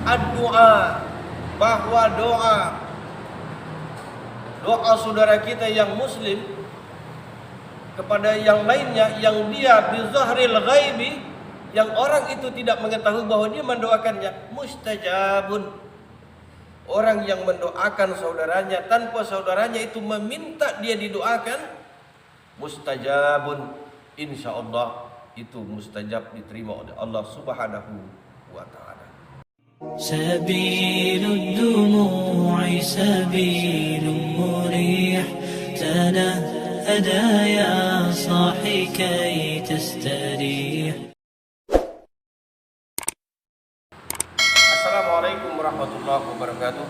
Ad-du'a, bahwa doa saudara kita yang muslim kepada yang lainnya yang dia bizahril ghaibi, yang orang itu tidak mengetahui bahwa dia mendoakannya, mustajabun. Orang yang mendoakan saudaranya tanpa saudaranya itu meminta dia didoakan, mustajabun, insyaallah itu mustajab, diterima oleh Allah Subhanahu wa taala. سبيل الدموع سبيل مريح تنهدى يا صاحي كي تستريح. Assalamualaikum warahmatullahi wabarakatuh.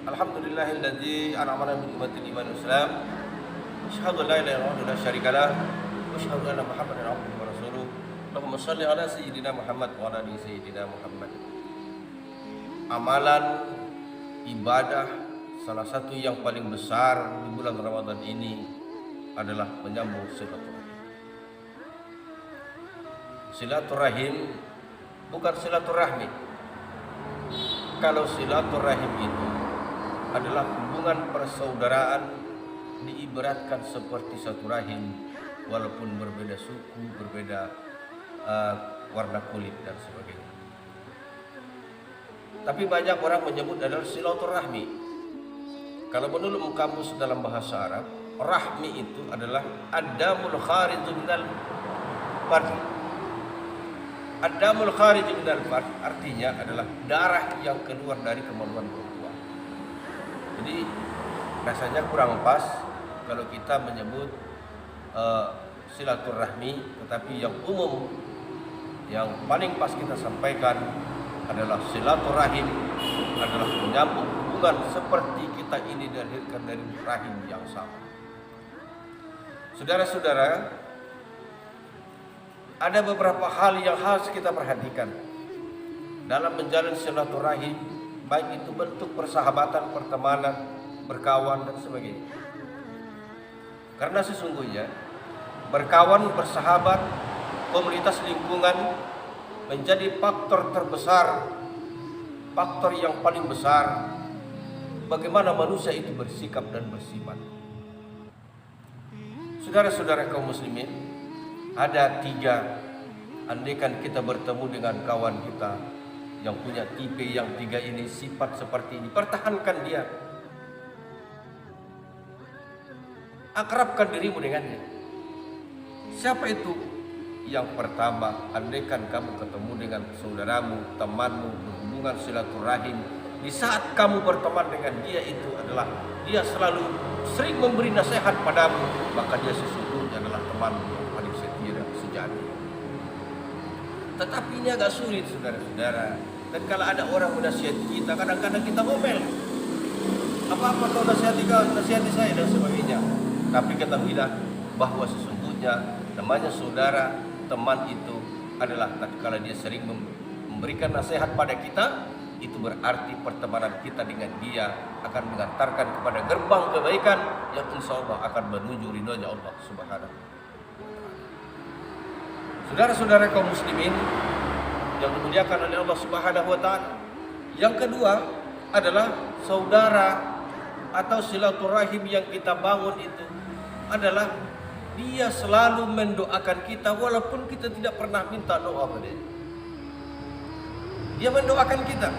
Alhamdulillahilladzi an'amana bi ni'matil iman Islam. Asyhadu an la ilaha illallah wa la syarika lah. Wa asyhadu anna Muhammadan abduhu wa rasuluh. Allahumma shalli ala sayyidina Muhammad wa ala ali sayyidina Muhammad. Amalan ibadah salah satu yang paling besar di bulan Ramadan ini adalah menyambung silaturahim. Silaturahim bukan silaturahmi. Kalau silaturahim itu adalah hubungan persaudaraan, diibaratkan seperti satu rahim, walaupun berbeda suku, berbeda warna kulit dan sebagainya. Tapi banyak orang menyebut adalah silaturahmi. Kalau menurut kamus dalam bahasa Arab, rahmi itu adalah ad-damul kharij minal fard. Ad-damul kharij minal fard artinya adalah darah yang keluar dari kemaluan perempuan. Jadi rasanya kurang pas kalau kita menyebut silaturahmi, tetapi yang umum, yang paling pas kita sampaikan adalah silaturahim, adalah menyambung hubungan seperti kita ini dilahirkan dari rahim yang sama. Saudara-saudara, ada beberapa hal yang harus kita perhatikan dalam menjalin silaturahim, baik itu bentuk persahabatan, pertemanan, berkawan dan sebagainya. Karena sesungguhnya berkawan, bersahabat, komunitas lingkungan menjadi faktor terbesar, faktor yang paling besar bagaimana manusia itu bersikap dan bersifat. Saudara-saudara kaum muslimin, ada 3. Andaikan kita bertemu dengan kawan kita yang punya tipe yang 3 ini, sifat seperti ini, pertahankan dia, akrabkan dirimu dengannya. Siapa itu? Yang pertama, andaikan kamu ketemu dengan saudaramu, temanmu, berhubungan silaturahim, di saat kamu berteman dengan dia itu adalah dia selalu sering memberi nasihat padamu, maka dia sesungguhnya adalah temanmu yang paling setia dan sejati. Tetapi ini agak sulit, saudara-saudara. Dan kalau ada orang menasihati kita, kadang-kadang kita ngomel, apa-apa kau nasihati saya dan sebagainya. Tapi ketahuilah bahwa sesungguhnya namanya saudara, teman itu adalah tatkala dia sering memberikan nasihat pada kita, itu berarti pertemanan kita dengan dia akan mengantarkan kepada gerbang kebaikan yang insyaallah akan menuju ridhonya Allah Subhanahu wa taala. Saudara-saudara kaum muslimin yang dimuliakan oleh Allah Subhanahu wa taala. Yang kedua adalah saudara atau silaturahim yang kita bangun itu adalah dia selalu mendoakan kita walaupun kita tidak pernah minta doa pada dia. Dia mendoakan kita.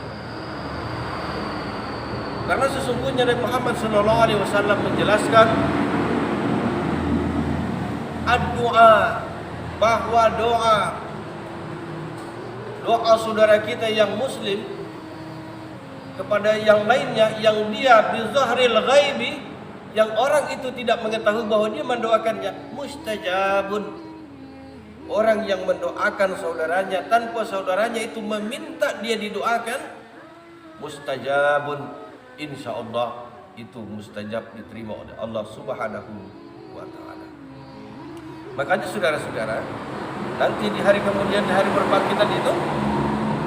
Karena sesungguhnya Nabi Muhammad SAW menjelaskan ad-du'a, bahwa doa saudara kita yang muslim kepada yang lainnya yang dia bizahril ghaibi, yang orang itu tidak mengetahui bahwa dia mendoakannya, mustajabun. Orang yang mendoakan saudaranya tanpa saudaranya itu meminta dia didoakan, mustajabun, insyaallah itu mustajab, diterima oleh Allah Subhanahu wa taala. Makanya saudara-saudara, nanti di hari kemudian, di hari perbangkitan itu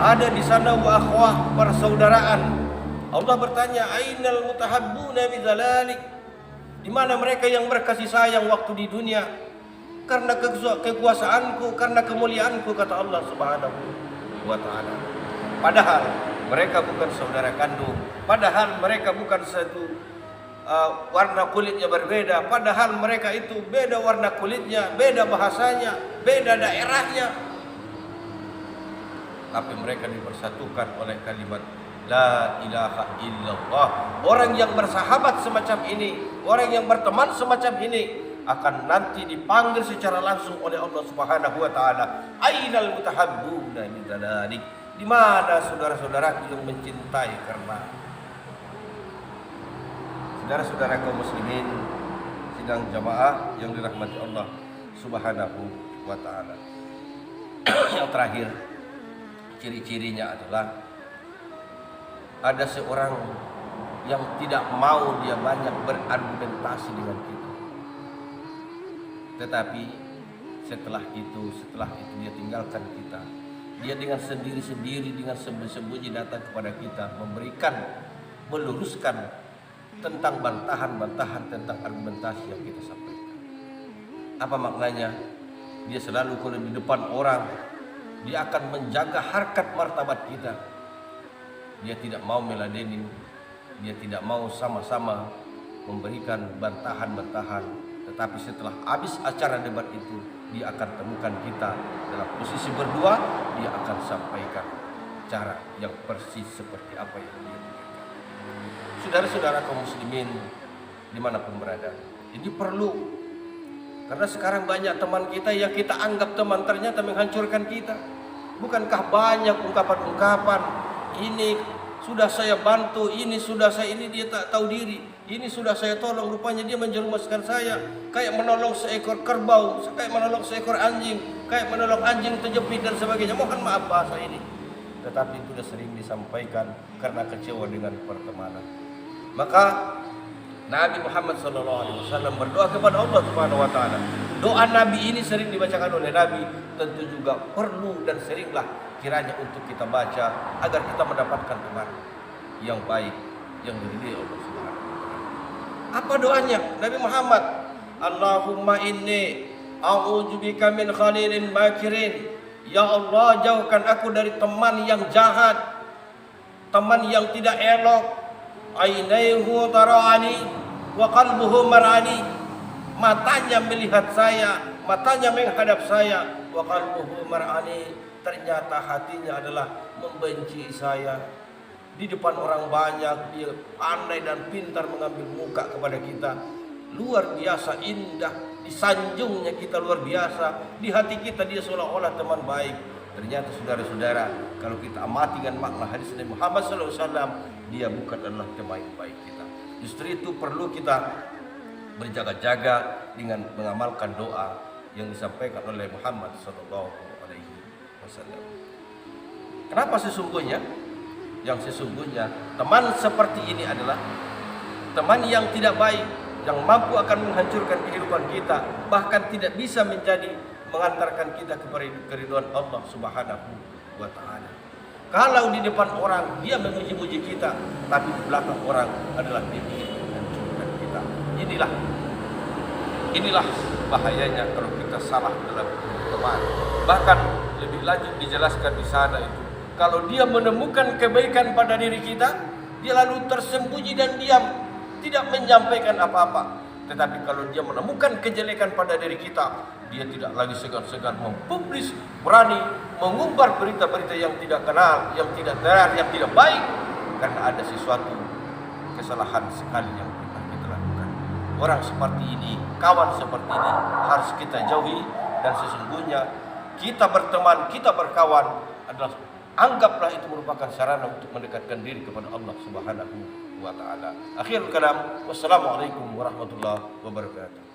ada di sana wa akhwah, persaudaraan. Allah bertanya, ainal mutahabbuna bidzalik? Di mana mereka yang berkasih sayang waktu di dunia? Karena kekuasaanku, karena kemuliaanku, kata Allah Subhanahu wa ta'ala. Padahal mereka bukan saudara kandung, padahal mereka bukan satu warna kulitnya berbeda, padahal mereka itu beda warna kulitnya, beda bahasanya, beda daerahnya, tapi mereka dipersatukan oleh kalimat la ilaha illallah. Orang yang bersahabat semacam ini, orang yang berteman semacam ini akan nanti dipanggil secara langsung oleh Allah Subhanahu wa taala. Ainal mutahabbuna min dzalik? Di mana saudara-saudaraku yang mencintai karena saudara-saudara kaum muslimin sidang jamaah yang dirahmati Allah Subhanahu wa taala. Yang terakhir, ciri-cirinya adalah ada seorang yang tidak mau dia banyak berargumentasi dengan kita. Tetapi setelah itu dia tinggalkan kita. Dia dengan sendiri-sendiri, dengan sembunyi-sembunyi datang kepada kita, meluruskan tentang bantahan-bantahan tentang argumentasi yang kita sampaikan. Apa maknanya? Dia selalu kalau di depan orang, dia akan menjaga harkat martabat kita. Dia tidak mau meladenin, dia tidak mau sama-sama memberikan bantahan-bantahan. Tetapi setelah habis acara debat itu, dia akan temukan kita dalam posisi berdua, dia akan sampaikan cara yang persis seperti apa yang dia pikirkan. Saudara-saudara kaum muslimin dimanapun berada, ini perlu. Karena sekarang banyak teman kita yang kita anggap teman ternyata menghancurkan kita. Bukankah banyak ungkapan-ungkapan, ini sudah saya bantu, ini sudah saya, ini dia tak tahu diri, ini sudah saya tolong, rupanya dia menjerumuskan saya, kayak menolong seekor kerbau, kayak menolong seekor anjing, kayak menolong anjing terjepit dan sebagainya. Mohon maaf bahasa ini, tetapi itu sudah sering disampaikan karena kecewa dengan pertemanan. Maka Nabi Muhammad SAW berdoa kepada Allah Subhanahu wa taala. Doa Nabi ini sering dibacakan oleh Nabi, tentu juga perlu dan seringlah kiranya untuk kita baca agar kita mendapatkan teman yang baik, yang diridhai Allah Subhanahu wa taala. Apa doanya Nabi Muhammad? Allahumma inni a'udzubika min khalilin makirin. Ya Allah, jauhkan aku dari teman yang jahat, teman yang tidak elok. Ainaihu tarani wa qalbuhu marani. Matanya melihat saya, matanya menghadap saya, wa qalbuhu marani. Ternyata hatinya adalah membenci saya. Di depan orang banyak dia pandai dan pintar mengambil muka kepada kita. Luar biasa indah, disanjungnya kita luar biasa. Di hati kita dia seolah-olah teman baik. Ternyata saudara-saudara, kalau kita amati dengan makna hadis Nabi Muhammad SAW, dia bukan adalah teman baik kita. Justru itu perlu kita berjaga-jaga dengan mengamalkan doa yang disampaikan oleh Muhammad SAW. Kenapa sesungguhnya? Yang sesungguhnya teman seperti ini adalah teman yang tidak baik, yang mampu akan menghancurkan kehidupan kita, bahkan tidak bisa mengantarkan kita kepada keridhaan Allah Subhanahu wa taala. Kalau di depan orang dia memuji-muji kita, tapi di belakang orang adalah dia ingin menghancurkan kita. Inilah bahayanya kalau kita salah dalam teman. Bahkan lebih lanjut dijelaskan di sana itu, kalau dia menemukan kebaikan pada diri kita, dia lalu tersembunyi dan diam, tidak menyampaikan apa-apa. Tetapi kalau dia menemukan kejelekan pada diri kita, dia tidak lagi segan-segan mempublis, berani mengumbar berita-berita yang tidak kenal, yang tidak benar, yang tidak baik, karena ada sesuatu kesalahan sekali yang pernah kita lakukan. Orang seperti ini, kawan seperti ini harus kita jauhi, dan sesungguhnya kita berteman, kita berkawan adalah, anggaplah itu merupakan sarana untuk mendekatkan diri kepada Allah Subhanahu wa taala. Akhirul kalam, wassalamualaikum warahmatullahi wabarakatuh.